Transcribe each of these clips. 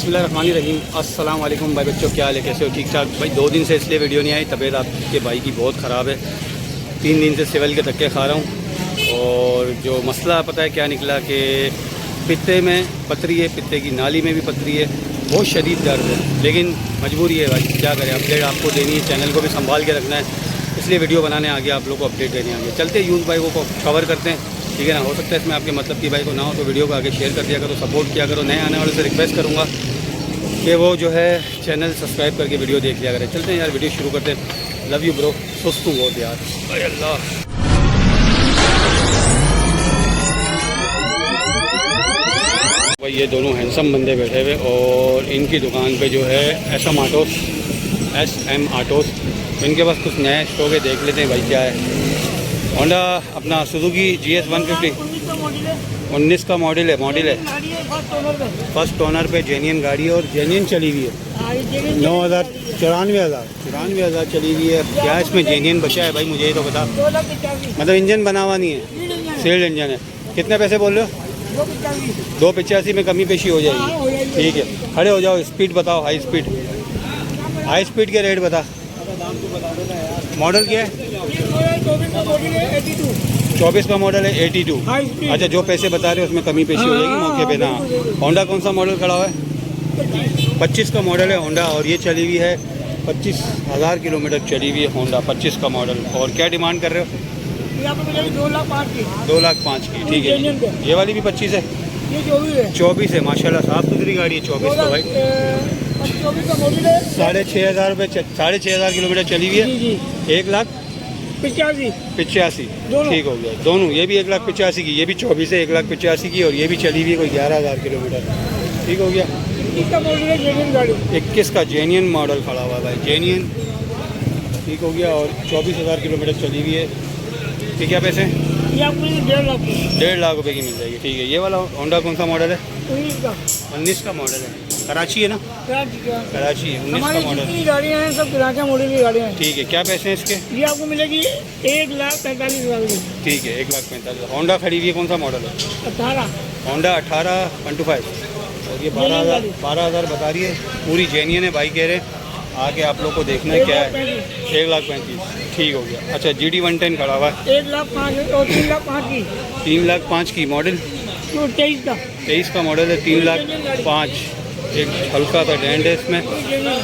बिस्मिल्लाहिर्रहमानिर्रहीम। अस्सलाम वालेकुम भाई बच्चों, क्या हाल है, कैसे हो? ठीक ठाक भाई। 2 दिन से इसलिए वीडियो नहीं आई, तबीयत आपके भाई की बहुत ख़राब है। 3 दिन से सिविल के धक्के खा रहा हूँ और जो मसला पता है क्या निकला कि पित्ते में पथरी है, पित्ते की नाली में भी पथरी है, बहुत शदीद दर्द है। लेकिन मजबूरी है भाई, क्या करें, अपडेट आपको देनी है, चैनल को भी संभाल के रखना है, इसलिए वीडियो बनाने आ गया, आप लोग को अपडेट देने आ गया। चलते यूथ भाई को कवर करते हैं, ठीक है ना। हो सकता है इसमें आपके मतलब की भाई को ना हो तो वीडियो को आगे शेयर कर दिया करो, सपोर्ट किया करो। नए आने वाले से रिक्वेस्ट करूँगा कि वो जो है चैनल सब्सक्राइब करके वीडियो देख लिया करें। चलते हैं यार, वीडियो शुरू करते हैं। लव यू ब्रो, सुस्त हूँ बहुत यार, अरे अल्लाह। भाई ये दोनों हैंडसम बंदे बैठे हुए और इनकी दुकान पे जो है SM ऑटोस, इनके पास कुछ नया स्टॉक है, देख लेते हैं भाई क्या है। होंडा अपना सुजुकी GS 150 19 का मॉडल है फर्स्ट ओनर पे जेन्युइन गाड़ी है और जेन्युइन चली हुई है। 94,000 चली हुई है। क्या इसमें जेन्युइन बचा है भाई, मुझे ये तो बता। मतलब इंजन बना हुआ नहीं है, सेल्ड इंजन है। कितने पैसे बोल रहे हो? 285 में कमी पेशी हो जाएगी, ठीक है। खड़े हो जाओ, स्पीड बताओ, हाई स्पीड के रेट बता। मॉडल क्या है? 24 का मॉडल है, 82। अच्छा, जो पैसे बता रहे हो उसमें कमी पेशी हो जाएगी मौके पे ना। होंडा कौन सा मॉडल खड़ा हुआ है? 25 का मॉडल है होंडा और ये चली हुई है 25,000 किलोमीटर चली हुई है होंडा, 25 का मॉडल। और क्या डिमांड कर रहे हो? 2,05,000 की, ठीक है। ये वाली भी 25 है, 24 है। माशाल्लाह साफ सुथरी गाड़ी है। 24 तो भाई 6,500 रुपये, 6,500 किलोमीटर चली हुई है। 1,85,000, ठीक हो गया दोनों। ये भी 1,85,000 की, ये भी 24 है, 1,85,000 की, और ये भी चली हुई है कोई 11,000 किलोमीटर, ठीक हो गया। 21 का जेन्युइन मॉडल खड़ा हुआ भाई, जेन्युइन, ठीक हो गया। और 24,000 किलोमीटर चली हुई है। ठीक है, पैसे 1.5 लाख रुपए की मिल जाएगी, ठीक है। ये वाला होंडा कौन सा मॉडल है? 19 का मॉडल है, कराची है ना? कराची है, 19 का मॉडल। गाड़ियाँ हैं सब कराची मॉडल की गाड़ियाँ हैं, ठीक है। क्या पैसे हैं इसके? ये आपको मिलेगी 1,45,000 की, ठीक है। 1,45,000। होंडा खड़ी हुई है, कौन सा मॉडल है? 18 होंडा 18 125 और ये 12,000 बता रही है। पूरी जेन्युइन है भाई, कह रहे हैं। आगे आप लोग को देखना है क्या है। 1,35,000, ठीक हो गया। अच्छा, GD 110 खड़ा हुआ है, 1,05,000 और 3,05,000 की, 3,05,000 की। मॉडल 23 का मॉडल है, 3,05,000। एक हल्का सा डेंट है इसमें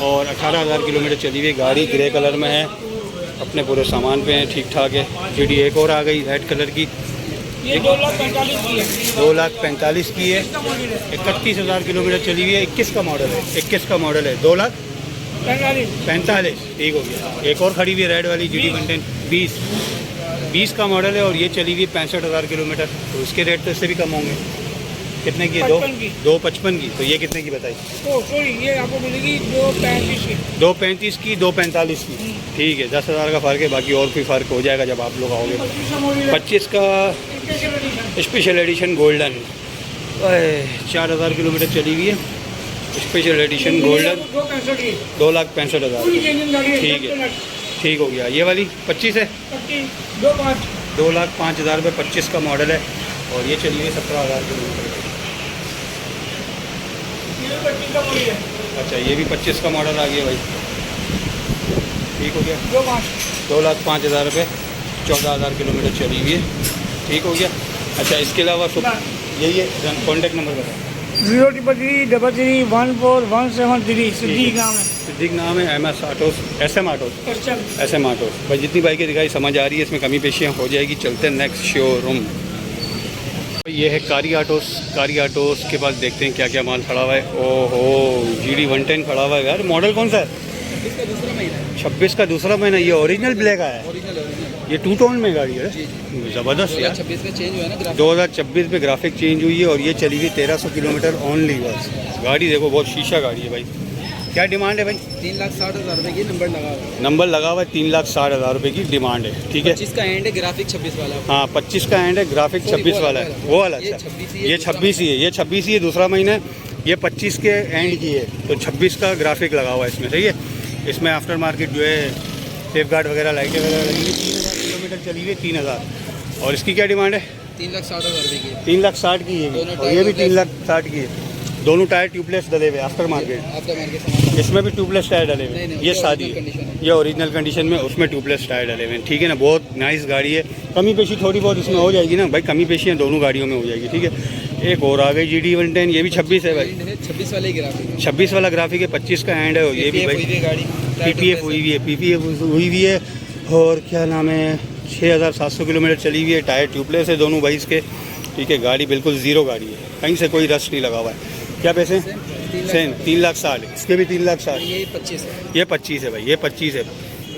और 18,000 किलोमीटर चली हुई गाड़ी। ग्रे कलर में है, अपने पूरे सामान पे है, ठीक ठाक है। GD एक और आ गई रेड कलर की, ये 2,45,000 की है, 2,45,000 की है। 31,000 किलोमीटर चली हुई है। 21 का मॉडल है, 21 का मॉडल है, 2,45,000, ठीक हो गया। एक और खड़ी हुई है रेड वाली GD 110 20 का मॉडल है और ये चली हुई 65,000 किलोमीटर। तो उसके रेट तो इससे भी कम होंगे। कितने की है? 2,55 की। तो ये कितने की बताई? ये आपको मिलेगी 2,35,000 की, 2,35,000 की, 2,45,000 की, ठीक है। 10,000 का फ़र्क है, बाकी और कोई फ़र्क हो जाएगा जब आप लोग आओगे। 25 का स्पेशल एडिशन गोल्डन, 4,000 किलोमीटर चली हुई है। स्पेशल एडिशन गोल्डन 2,65,000, ठीक है, ठीक हो गया। ये वाली 25 है, 2,05,000 रुपये, 25 का मॉडल है और ये चली हुई 17,000 किलोमीटर। अच्छा, ये भी 25 का मॉडल आ गया भाई, ठीक हो गया। 2,05,000 रुपये, 14,000 किलोमीटर चली हुई है, ठीक हो गया। अच्छा, इसके अलावा यही है। कॉन्टैक्ट नंबर बताओ। 033331417 सिद्दीक नाम है, सिद्दीक नाम है। SM ऑटोस भाई। जितनी बाइकें दिखाई समझ आ रही है, इसमें कमी पेशियाँ हो जाएगी। चलते हैं नेक्स्ट शोरूम। ये है कारी ऑटोस के पास, देखते हैं क्या क्या माल खड़ा हुआ है। ओहो, GD 110 खड़ा हुआ है यार। मॉडल कौन सा है? 26 का दूसरा महीना। ये ओरिजिनल ब्लैक आया है, ये 2 टोन में गाड़ी है, ज़बरदस्त यार। 2026 में चेंज हुआ है ना, 2026 में ग्राफिक चेंज हुई है और ये चली हुई 1300 किलोमीटर ओनली बस। गाड़ी देखो, बहुत शीशा गाड़ी है भाई। क्या डिमांड है भाई? 3,60,000 रुपये की नंबर लगा हुआ है 3,60,000 रुपये की डिमांड है, ठीक है। 25 का एंड है, ग्राफिक 26 वाला। हाँ, 25 का एंड है, ग्राफिक 26 वाला है, वो वाला। अच्छा, ये 26 ही है, ये 26 ही है, दूसरा महीना है। ये 25 के एंड की है, तो 26 का ग्राफिक लगा हुआ है इसमें, सही है। इसमें आफ्टर मार्केट जो है सेफ गार्ड वगैरह, लाइटें वगैरह लगी हुई। 3,000 किलोमीटर चली हुई है, 3,000। और इसकी क्या डिमांड है? 3,60,000 रुपये की, 3,60,000 की है, और ये भी 3,60,000 की है। दोनों टायर ट्यूबलेस डले हुए आफ्टर मार्केट। आफ्टर मार्केट इसमें भी ट्यूबलेस टायर डले हुए नहीं, हैं। नहीं, ये ये शादी original condition है, है। ये ओरिजिनल कंडीशन में, उसमें ट्यूबलेस टायर डले हुए हैं। ठीक है ना, बहुत नाइस गाड़ी है। कमी पेशी थोड़ी बहुत इसमें हो जाएगी ना भाई, कमी पेशियाँ दोनों गाड़ियों में हो जाएगी। ठीक है, एक और आ गई GD 110, ये भी 26 है भाई। 26 वाले ग्राफिक है। 26 वाला ग्राफिक है, 25 का एंड है। और ये भी भाई गाड़ी PPF हुई हुई है, PPF हुई हुई है। और क्या नाम है, 6700 किलोमीटर चली हुई है। टायर ट्यूबलेस है दोनों भाई इसके। ठीक है, गाड़ी बिल्कुल ज़ीरो गाड़ी है, कहीं से कोई रस्ट नहीं लगा हुआ है। क्या पैसे? सेम 3,60,000। इसके भी 3,60,000। ये 25 है। ये 25 है भाई, ये 25 है।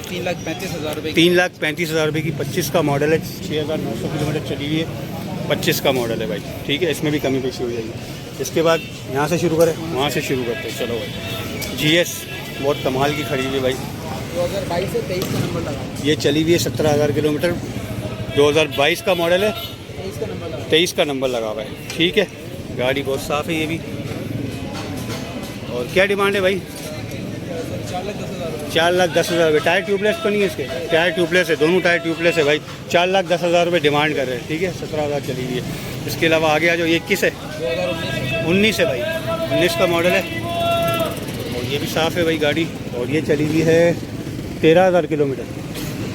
3,35,000 रुपये 3,35,000 रुपये की 25 का मॉडल है। 6,900 किलोमीटर चली हुई है, 25 का मॉडल है भाई। ठीक है, इसमें भी कमी पेशी हो जाएगी। इसके बाद यहाँ से शुरू करें, वहाँ से शुरू करते हैं। चलो भाई, GS बहुत कमाल की खड़ी हुई है भाई। 2022 से 23 का नंबर लगा। ये चली हुई है 17,000 किलोमीटर। 2022 का मॉडल है, 23 का नंबर लगा। 23 का नंबर लगा हुआ है। ठीक है, गाड़ी बहुत साफ़ है ये भी। और क्या डिमांड है भाई? 4,10,000 रुपये। 4,10,000 रुपये। टायर ट्यूबलेस तो नहीं है इसके? टायर ट्यूबलेस है, दोनों टायर ट्यूबलेस है भाई। 4,10,000 रुपये डिमांड कर रहे हैं। ठीक है, 17,000 चली हुई है। इसके अलावा आगे आ जाओ, ये 21 है, 2019 19 है भाई, 19 का मॉडल है। और ये भी साफ़ है भाई गाड़ी। और ये चली हुई है 13,000 किलोमीटर।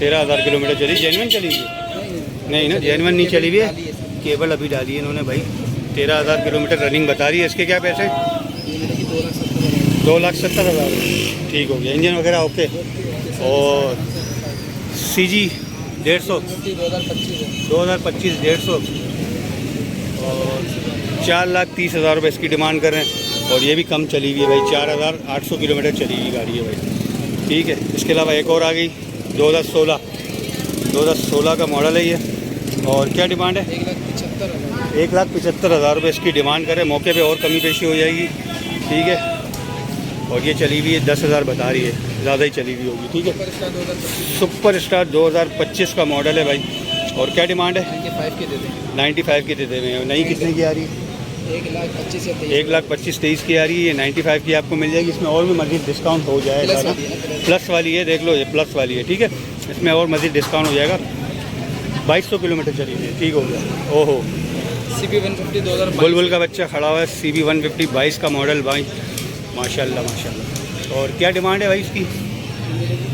13,000 किलोमीटर चली, जेन्युइन चली हुई है? नहीं ना, जेन्युइन नहीं चली हुई है, केबल अभी डाली है इन्होंने भाई। 13,000 किलोमीटर रनिंग बता रही है। इसके क्या पैसे? 2,70,000। ठीक हो गया, इंजन वगैरह ओके। और CG 150, 2025 150। और 4,30,000 रुपये इसकी डिमांड कर रहे हैं। और ये भी कम चली हुई है भाई, 4,800 किलोमीटर चली हुई गाड़ी है भाई। ठीक है, इसके अलावा एक और आ गई 2016 का मॉडल है ये। और क्या डिमांड है? 1,75,000। 1,75,000 रुपये इसकी डिमांड करें, मौके पे और कमी पेशी हो जाएगी। ठीक है, और ये चली हुई है 10,000 बता रही है, ज़्यादा ही चली हुई होगी। ठीक है, सुपर स्टार 2025 का मॉडल है भाई। और क्या डिमांड है? 95 के दे देंगे। 95 की दे दे रहे हैं। नई कितने की आ रही है? 1,25,000 या 1,25,000 23 की आ रही है। 95 की आपको मिल जाएगी। इसमें और भी मज़ीद डिस्काउंट हो जाएगा प्लस ना। वाली है ना, प्लस वाली है, देख लो ये प्लस वाली है। ठीक है, इसमें और मज़ीद डिस्काउंट हो जाएगा। 2,200 किलोमीटर चली हुई है। ठीक हो गया। ओहो, CB 150 2022। बुलबुल का बच्चा खड़ा हुआ है। CB 150 22 का मॉडल भाई, माशाल्लाह माशाल्लाह। और क्या डिमांड है भाई इसकी?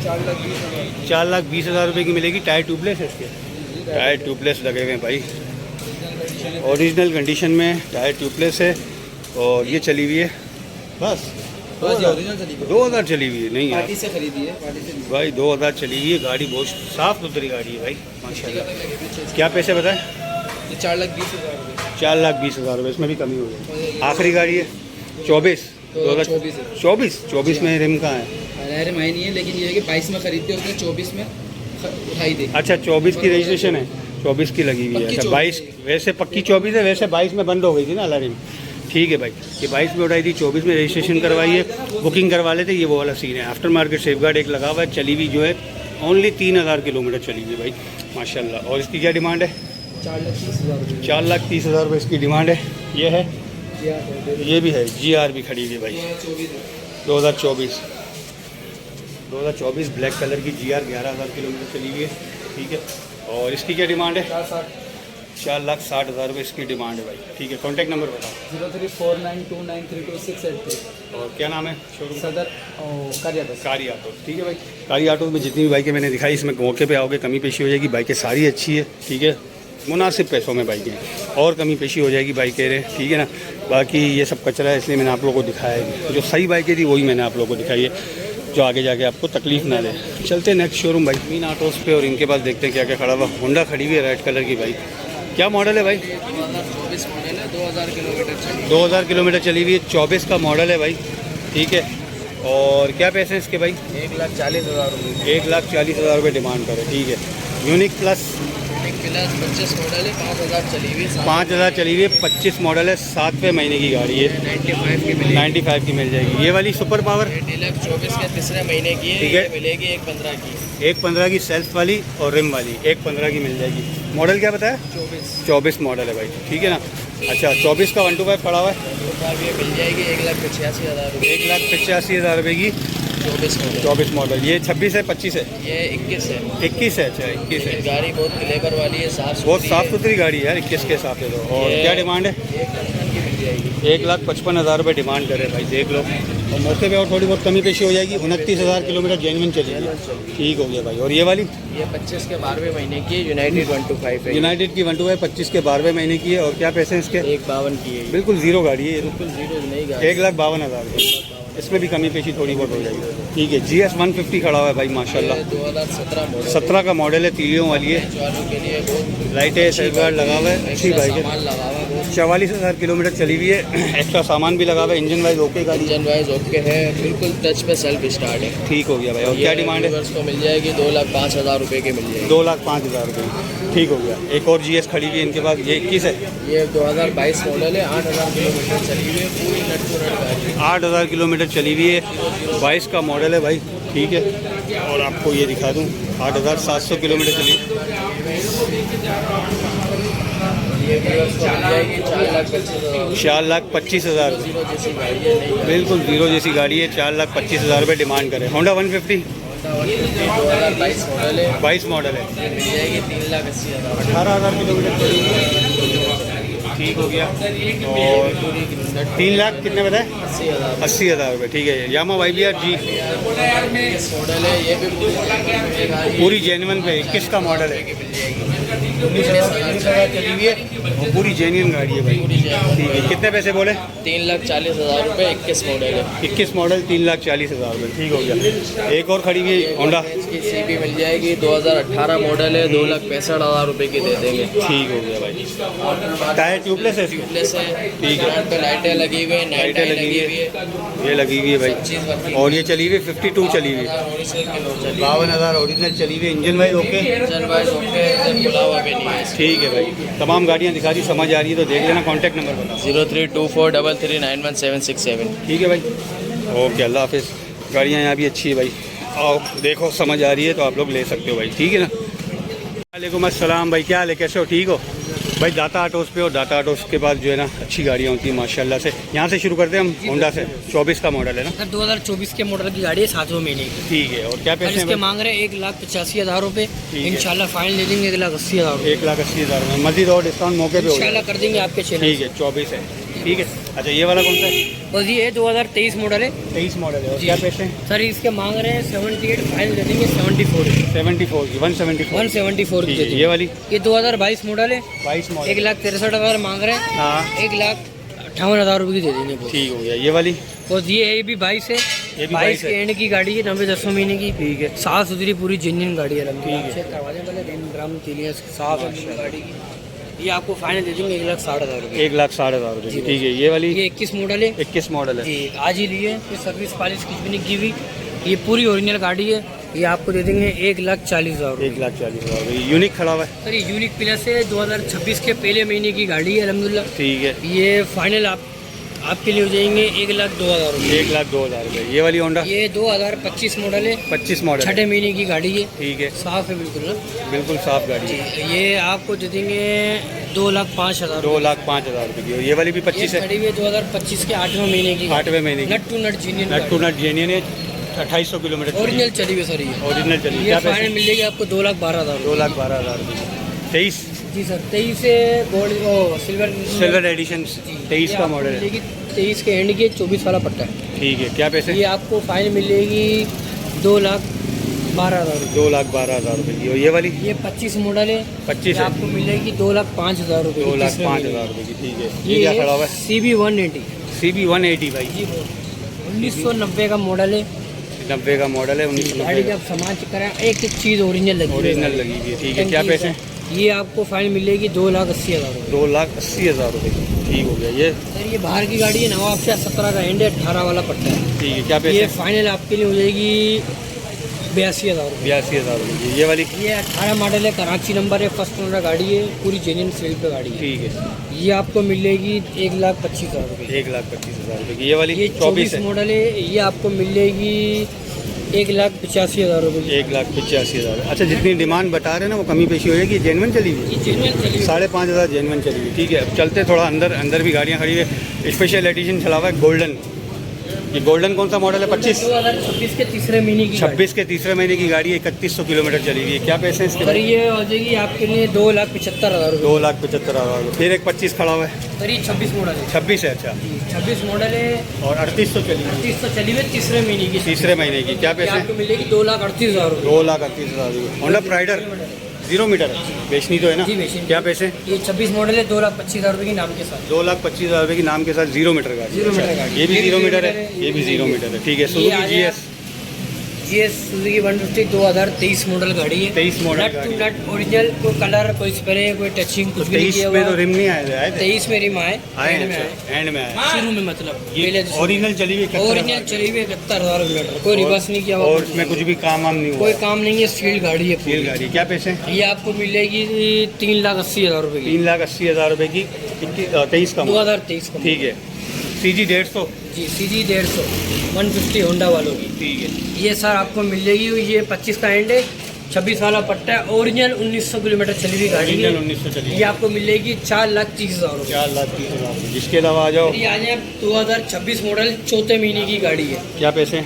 4,20,000। 4,20,000 रुपये की मिलेगी। टायर ट्यूबलेस है इसके? टायर ट्यूबलेस लगे हुए हैं भाई, ओरिजिनल कंडीशन में टायर ट्यूबलेस है। और ये चली हुई है बस ओरिजिनल चली गई। 2,000 चली हुई है। नहीं यार पार्टी से खरीदी है, पार्टी से ली। भाई, 2,000 चली हुई है गाड़ी, बहुत साफ़ सुथरी गाड़ी है भाई माशाल्लाह। क्या पैसे बताएं? ये 4,20,000 रुपये। 4,20,000 रुपये। इसमें भी कमी हो जाएगी। आखिरी गाड़ी है 24 2024 है। 24 में रिम कहाँ है? अरे मैं नहीं है, लेकिन ये है कि 22 में खरीदते उसने 24 में उठाई दे। अच्छा, 24 की रजिस्ट्रेशन है, 24 की लगी हुई है। पक्की अच्छा, 24 22 वैसे पक्की 24 है, वैसे 22 में बंद हो गई थी ना अलार्म। ठीक है भाई, ये 22 में उठाई थी, 24 में रजिस्ट्रेशन करवाई है, बुकिंग करवा लेते। ये वो वाला सीन है। आफ्टर मार्केट सेफगार्ड एक लगा हुआ है। चली हुई जो है ओनली 3,000 किलोमीटर चली हुई है भाई माशाल्लाह। और इसकी क्या डिमांड है? 4,30,000 रुपये। 4,30,000 रुपये इसकी डिमांड है। ये है, ये भी है, GR भी खड़ी हुई है भाई। 2024 ब्लैक कलर की GR 11,000 किलोमीटर चली हुई है। ठीक है, और इसकी क्या डिमांड है? 4,60,000 रुपये इसकी डिमांड है भाई। ठीक है, कॉन्टैक्ट नंबर बताओ। 0349293263। और क्या नाम है शोरूम? सदर कार्यालय। कारी ऑटो। ठीक है भाई, कारी ऑटो में जितनी भी बाइकें मैंने दिखाई, इसमें मौके पे आओगे कमी पेशी हो जाएगी। बाइकें सारी अच्छी है। ठीक है, मुनासिब पैसों में बाइकें, और कमी पेशी हो जाएगी बाइकें रे। ठीक है ना, बाकी ये सब कचरा है, इसलिए मैंने आप लोगों को दिखाया है। जो सही बाइकें थी वही मैंने आप लोगों को दिखाई है, जो आगे जाके आपको तकलीफ ना दे। चलते हैं नेक्स्ट शोरूम भाई, मीन ऑटोज़ पे, और इनके पास देखते हैं क्या क्या खड़ा हुआ। होंडा खड़ी हुई है रेड कलर की भाई। क्या मॉडल है भाई? 2024 मॉडल है, 2,000 किलोमीटर चली। 2,000 किलोमीटर चली हुई है, 24 का मॉडल है भाई। ठीक है, और क्या पैसे हैं इसके भाई? 1,40,000 रुपये। 1,40,000 रुपये डिमांड करें। ठीक है, यूनिक प्लस 25 मॉडल है, 5,000 चली हुई है। 5,000 चली हुई है, 25 मॉडल है, 7वें महीने की गाड़ी है। 95 की मिलेगी। 95 की मिल जाएगी। ये वाली सुपर पावर ये डीलक्स 24 के तीसरे महीने की है। ठीक है। ये मिलेगी 1,15 की। 1,15 की सेल्फ वाली और रिम वाली 1,15 की मिल जाएगी। मॉडल क्या बताया? 24 मॉडल है भाई। ठीक है ना। अच्छा, 24 का 125 पड़ा हुआ है, ये मिल जाएगी 1,85,000 रुपये। 1,85,000 रुपये की 24 मॉडल। ये 26 है 25 है? ये 21 है। 21 है। अच्छा, 21 है। गाड़ी बहुत क्लेवर वाली है, साफ बहुत साफ़ सुथरी गाड़ी है यार 21 के हिसाब से तो। और क्या डिमांड है? की मिल जाएगी। 1,55,000 रुपये डिमांड करे भाई, देख लो। और मौके पे और थोड़ी बहुत कमी पेशी हो जाएगी। 29,000 किलोमीटर जेन्युइन चलेगी, ठीक हो गया भाई। और ये वाली ये 25 के 12वें महीने की यूनाइटेड 125 है। यूनाइटेड की 125 25 के 12वें महीने की है। और क्या पैसे हैं इसके? 1,52 की है। बिल्कुल ज़ीरो गाड़ी है ये, बिल्कुल जीरो नहीं गाड़ी। 1,52,000 रुपये। इसमें भी कमी पेशी थोड़ी बहुत हो जाएगी, ठीक है। GS 150 खड़ा हुआ है भाई माशाल्लाह। 2017 मॉडल 17 का मॉडल है, तीलियों वाली है, वालों के लिए बहुत लाइट है, सेफ गार्ड लगा हुआ है, अच्छी बाइक है। सामान लगा हुआ है, बहुत 44,000 किलोमीटर चली हुई है। एक्स्ट्रा सामान भी लगा हुआ है, इंजन वाइज ओके गाड़ी, इंजन वाइज ओके है, बिल्कुल टच पे सेल्फ स्टार्ट है। ठीक हो गया भाई। और क्या डिमांड है? को मिल जाएगी 2,05,000 रुपये की मिल जाएगी। 2,05,000 रुपये, ठीक हो गया। एक और GS खड़ी हुई है इनके पास, ये 21 है। ये 2022 मॉडल है, 8,000 किलोमीटर चली हुई है, पूरी नट टू नट गाड़ी। 8,000 किलोमीटर चली हुई है, 22 का मॉडल है भाई, ठीक है। और आपको ये दिखा दूँ, 8,700 किलोमीटर चली। ये व्यूअर्स को मिल जाएगी 4,25,000। 4,25,000 रुपये, जीरो जैसी गाड़ी है, नहीं बिल्कुल ज़ीरो जैसी गाड़ी है। 4,25,000 रुपये डिमांड करे। होंडा 150 2022 मॉडल है, 22 मॉडल है, ये मिल जाएगी 3,80,000। 18,000 किलोमीटर चली हुई है, ठीक हो गया। और 3 लाख कितने बताए? 80,000। 80,000 रुपये, ठीक है। यामा YBR G मॉडल है, ये भी पूरी जेन्युइन पे 21 का मॉडल है, 19,000 चली हुई है और पूरी जेन्युइन गाड़ी है भाई, ठीक है। कितने पैसे बोले? 3,40,000 रुपये, 21 मॉडल है। 21 मॉडल, 3,40,000 रुपये, ठीक हो गया। एक और खड़ी हुई है होंडा, इसकी CB मिल जाएगी, 2018 मॉडल है, 2,65,000 रुपये की दे देंगे। ठीक हो गया भाई। टायर ट्यूबलेस है इसमें? ट्यूबलेस है, ठीक है। फ्रंट पे लाइटें लगी हुई है, नाइट लाइटें लगी हुई है, ये लगी हुई है भाई। और ये चली हुई है 52 चली हुई है, 52,000 ओरिजिनल चली हुई है। Engine wise okay, engine wise okay, खुला हुआ भी नहीं है। ठीक है भाई। तमाम गाड़ियाँ दिखा दी, समझ आ रही है तो देख लेना। कॉन्टैक्ट नंबर बता। 032433917767। ठीक है भाई, ओके, अल्लाह हाफिज़। गाड़ियाँ यहाँ भी अच्छी है भाई, आओ देखो, समझ आ रही है तो आप लोग ले सकते हो भाई, ठीक है ना। वालेकुम अस्सलाम भाई, क्या हाल है, कैसे हो, ठीक हो भाई? दाता ऑटोज़ पे, और दाता ऑटोज़ के पास जो है ना अच्छी गाड़ियाँ होती हैं माशाल्लाह से। यहाँ से शुरू करते हैं हम, होंडा से। 24 का मॉडल है ना सर 2024 के मॉडल की गाड़ी है, 7वें महीने की। ठीक है। और क्या सर पैसे इसके हैं? मांग रहे हैं 1,85,000 रुपये, है। इंशाल्लाह फाइनल दे देंगे 1,80,000 रुपये, 1,80,000 में मजीद और डिस्काउंट मौके पे हो इंशाल्लाह जाएगा। कर देंगे आपके चैनल। ठीक है, 24 है, ठीक है। अच्छा, ये वाला कौन सा है? बस ये 2023 मॉडल है 23 मॉडल है। और जी। क्या पैसे हैं? सर इसके मांग रहे हैं 78, फाइनल दे देंगे 74 74 की, 174 174 ठीक दे है। देंगे। ये वाली ये 2022 मॉडल है, 22 मॉडल, 1,63,000 मांग रहे हैं, हाँ, 1,58,000 रुपये की दे देंगे बस। ठीक हो गया। ये वाली बस ये है, ये भी 22 है, ये भी 22 है। के एंड की गाड़ी है, 90-10 महीने की, ठीक है, साफ सुथरी पूरी जेन्युइन गाड़ी है। ठीक है। चेक करवा दें पहले, ड्रम तीलियां साफ है गाड़ी की। ये आपको फाइनल दे देंगे 1,60,000 रुपये। 1,60,000 रुपये की, जी। ठीक है। ये वाली ये 21 मॉडल है 21 मॉडल है, जी, आज ही लिए, ये सर्विस पॉलिश कुछ भी नहीं की हुई, ये पूरी ओरिजिनल गाड़ी है। ये आपको दे देंगे 1,40,000 रुपये। 1,40,000 रुपये। यूनिक खड़ा हुआ है, सर ये यूनिक प्लस है, 2026 के पहले महीने की गाड़ी है अल्हम्दुलिल्लाह। ठीक है। ये फाइनल आपके लिए हो जाएंगे 1,02,000 रुपये। 1,02,000 रुपये। ये वाली होंडा ये 2025 मॉडल है, 25 मॉडल है, 6ठे महीने की गाड़ी है, ठीक है, साफ है बिल्कुल ना बिल्कुल साफ गाड़ी जी। है। ये आपको दे देंगे 2,05,000 2,05,000 रुपये की। और ये वाली भी 25 है, खड़ी हुई है 2025 के 8वें महीने की, 8वें महीने की, nut to nut genuine nut to nut genuine है, 2800 किलोमीटर ओरिजिनल चली हुई सर ये। ओरिजिनल चली। ये क्या फाइनल पैसे? मिल जाएगी आपको 2,12,000 रुपये। 2,12,000 रुपये। 23 जी सर, 23 से गोल्ड सिल्वर सिल्वर एडिशन, 23 का मॉडल है, 23 के एंड के 24 वाला पट्टा है। ठीक है। क्या पैसे? ये आपको फाइनल मिल जाएगी 2,12,000 रुपये। 2,12,000 रुपये की। और ये वाली ये 25 मॉडल है, 25 ये है, आपको मिल जाएगी 2,05,000 रुपये। 2,05,000 रुपये की, ठीक है। ये क्या खड़ा हुआ है? CB 180 CB 180 भाई, जी, 1990 का मॉडल है। 90 का मॉडल है, गाड़ी 1990 का सामान चेक करें, एक एक चीज़ ओरिजिनल लगी हुई है। ओरिजिनल लगी हुई है, ठीक है। क्या पैसे हैं? ये आपको फाइनल मिलेगी 2,80,000 रुपये। 2,80,000 रुपये की, ठीक हो गया। ये सर ये बाहर की गाड़ी है, नवाब शाह 17 का एंड है, 18 वाला पट्टा है। ठीक है। क्या पैसे? ये फाइनल आपके लिए हो जाएगी 82,000 रुपये। 82,000 रुपये की। ये वाली ये 18 मॉडल है, कराची नंबर है, फर्स्ट ओनर गाड़ी है, पूरी जेन्युइन सेल पे गाड़ी है। ठीक है। ये आपको मिलेगी 1,25,000 रुपये। 1,25,000 रुपये की। ये वाली ये 24 24 है, मॉडल है, ये आपको मिलेगी 1,85,000 रुपये की। 1,85,000। अच्छा, जितनी डिमांड बता रहे हैं ना वो कमी पेशी हो जाएगी, जेन्युइन चली हुई ये जेन्युइन चली हुई। 5,500 जेन्युइन चली हुई, ठीक है। अब चलते थोड़ा अंदर, अंदर भी गाड़ियाँ खड़ी है। स्पेशल एडिशन चला हुआ है गोल्डन, ये गोल्डन कौन सा मॉडल है? 25 2026 के तीसरे महीने की 26 के तीसरे महीने की गाड़ी है, 3100 किलोमीटर चली हुई है। क्या पैसे हैं इसके? सर ये हो जाएगी आपके लिए 2,75,000 रुपये। 2,75,000। फिर एक 25 खड़ा हुआ है, सर ये 26 मॉडल है। 26 है, अच्छा। 26 मॉडल है और 3800 चली हुई है, 3800 चली हुई है, तीसरे महीने की। तीसरे महीने की। क्या ये पैसे? आपको मिलेगी 2,38,000 रुपये। 2,38,000। होंडा प्राइडर 0 मीटर है, बेचनी तो है ना? जी बेचनी। क्या पैसे? ये 26 मॉडल है, 2,25,000 रुपये के नाम के साथ। 2,25,000 रुपये के नाम के साथ 0 मीटर गाड़ी। 0 मीटर गाड़ी। ये भी 0 मीटर है, ये भी 0 मीटर है, ठीक है। सुजुकी GS सुजुकी 150 2023 मॉडल गाड़ी है। 23 मॉडल नट गाड़ी। टू नट ओरिजिनल, कोई कलर, कोई स्प्रे, कोई टचिंग कुछ भी नहीं 23 किया में हुआ। तो रिम नहीं आए थे? 23 में रिम आए, आए एंड में हैं, आए, एंड में आए। शुरू में मतलब ये पहले ओरिजिनल चली हुई 71,000। ओरिजिनल चली हुई 71,000 किलोमीटर, कोई रिवर्स नहीं किया हुआ, और इसमें कुछ भी काम वाम नहीं हुआ? कोई काम नहीं है, सील्ड गाड़ी है ये पूरी। गाड़ी। क्या पैसे? ये आपको मिलेगी 3,80,000 रुपये की, 3,80,000 रुपये की। 23 का मॉडल। 2023 का। ठीक है। CG 150। जी CG 150 150 होंडा वालों की। ठीक है। ये सर आपको मिलेगी, ये 25 का एंड है, 26 वाला पट्टा है, ओरिजिनल 1900 किलोमीटर चली हुई गाड़ी है। 1900 चली। ये आपको मिलेगी 4,30,000 रुपये। 4,30,000। जिसके अलावा आ जाओ। ये आ जाए 2026 मॉडल, चौथे महीने की गाड़ी है। क्या पैसे?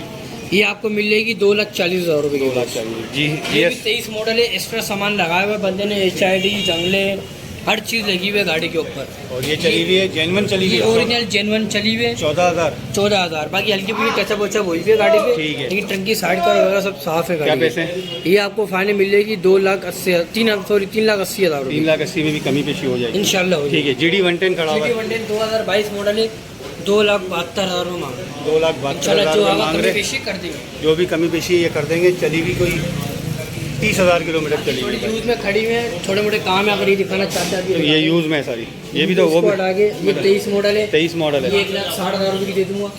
ये आपको मिलेगी 2,40,000 रुपये की। 2,40,000। जी ये भी 23 मॉडल है, एक्स्ट्रा सामान लगाया हुआ है बंदे ने, HID जंगले हर चीज़ लगी हुई है गाड़ी के ऊपर। और ये चली हुई है, जेन्युइन चली हुई ये है। ओरिजिनल जेन्युइन चली हुई है। 14,000। 14,000। बाकी हल्की फुल्की टचअप वचअप हुई हुई है गाड़ी पे, ठीक है। लेकिन टंकी साइड का वगैरह सब साफ है क्या गाड़ी पैसे? ये आपको फाइनल मिलेगी 3,80,000 रुपये। 3,80,000 में भी कमी पेशी हो जाएगी इंशाल्लाह हो ठीक है। GD 110 खड़ा हुआ है, 2022 मॉडल है, 2,72,000 में मांग इंशाल्लाह, 2,72,000 जो रुपये आगा मांग कमी रहे। पेशी कर देंगे। जो भी कमी पेशी ये कर देंगे। चली हुई कोई 30,000 किलोमीटर चली हुई थोड़ी है। यूज में खड़ी हुई है, छोटे मोटे काम है, अगर ये दिखाना चाहते हैं तो अभी ये यूज़ में है सारी। ये भी तो वो इसको भी हटा के ये 23 मॉडल है, 23 मॉडल ये है। 1,60,000 रुपये की दे दूंगा।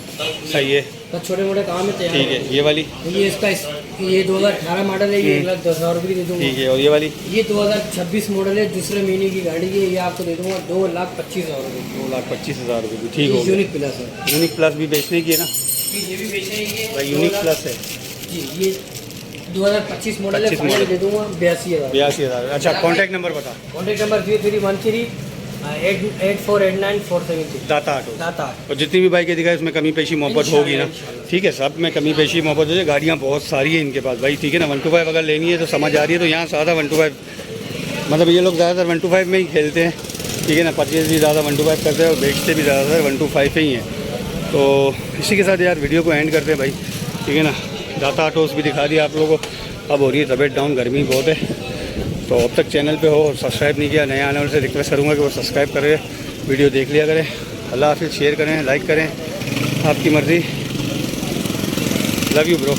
सही है, बस छोटे मोटे काम है तैयार। ठीक है। ये वाली ये इसका ये 2018 मॉडल है, ये 1,10,000 रुपये की दे दूंगा। ठीक है। और ये वाली ये 2026 मॉडल है, दूसरे महीने की गाड़ी है, ये आपको दे दूंगा 2,25,000 रुपये की। 2,25,000 रुपये की। ठीक ये हो यूनिक प्लस है। यूनिक प्लस भी बेचने की है ना ये भी बेचेंगे भाई? यूनिक प्लस है। जी, ये 2025 मॉडल है, 25 फाइनल मॉडल। दे दूंगा 82,000। 82,000। अच्छा, कॉन्टैक्ट नंबर बता। कॉन्टैक्ट नंबर 0313 8489 दाता ऑटो। दाता। और जितनी भी बाइकें दिखाई उसमें कमी पेशी मोहब्बत होगी ना? ठीक है, सब में कमी पेशी मोहब्बत हो जाए। गाड़ियाँ बहुत सारी हैं इनके पास भाई, ठीक है ना। 125 अगर लेनी है तो समझ आ रही है, तो यहाँ ज़्यादा 125 मतलब ये लोग ज़्यादातर 125 में ही खेलते हैं, ठीक है ना। परचेज भी ज़्यादा 125 करते हैं और बेचते भी ज़्यादातर 125 ही हैं। तो इसी के साथ यार वीडियो को एंड करते हैं भाई, ठीक है ना। दाता ऑटोस भी दिखा दिया आप लोगों को। अब हो रही है तबीयत डाउन, गर्मी बहुत है, तो अब तक चैनल पे हो और सब्सक्राइब नहीं किया, नए आने वाले से रिक्वेस्ट करूँगा कि वो सब्सक्राइब करें, वीडियो देख लिया करें। अल्लाह हाफिज़। शेयर करें, लाइक करें, आपकी मर्ज़ी। Love you bro.